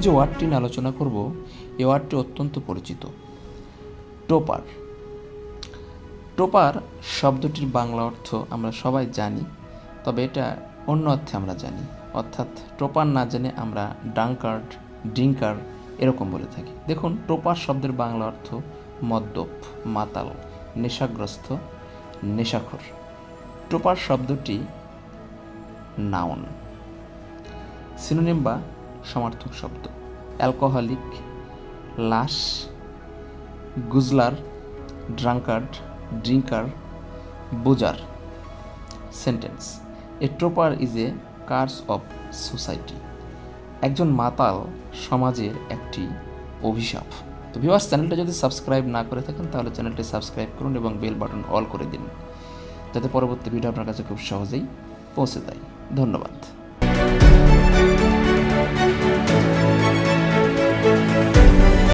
যে ওয়ার্ডটি নিয়ে আলোচনা করব এই ওয়ার্ডটি অত্যন্ত পরিচিত, টোপার। টোপার শব্দটির বাংলা অর্থ আমরা সবাই জানি, তবে এটা অন্য অর্থে আমরা জানি, অর্থাৎ টোপার না জেনে আমরা ডাঙ্কার্ড, ড্রিঙ্কার এরকম বলে থাকি। দেখুন, টোপার শব্দের বাংলা অর্থ মদ্যপ, মাতাল, নেশাগ্রস্ত, নেশাখোর। টোপার শব্দটি নাউন। সিনোনিম বা সমার্থক শব্দ: alcoholic, lush, guzzler, drunkard, drinker, boozer. Sentence: a toper is a curse of society. একজন মাতাল সমাজের একটি অভিশাপ। তো ভিউয়ার্স, চ্যানেলটা যদি সাবস্ক্রাইব না করে থাকেন তাহলে চ্যানেলটি সাবস্ক্রাইব করুন এবং বেল বাটন অল করে দিন, যাতে পরবর্তী ভিডিও আপনার কাছে খুব সহজেই পৌঁছে যায়। ধন্যবাদ।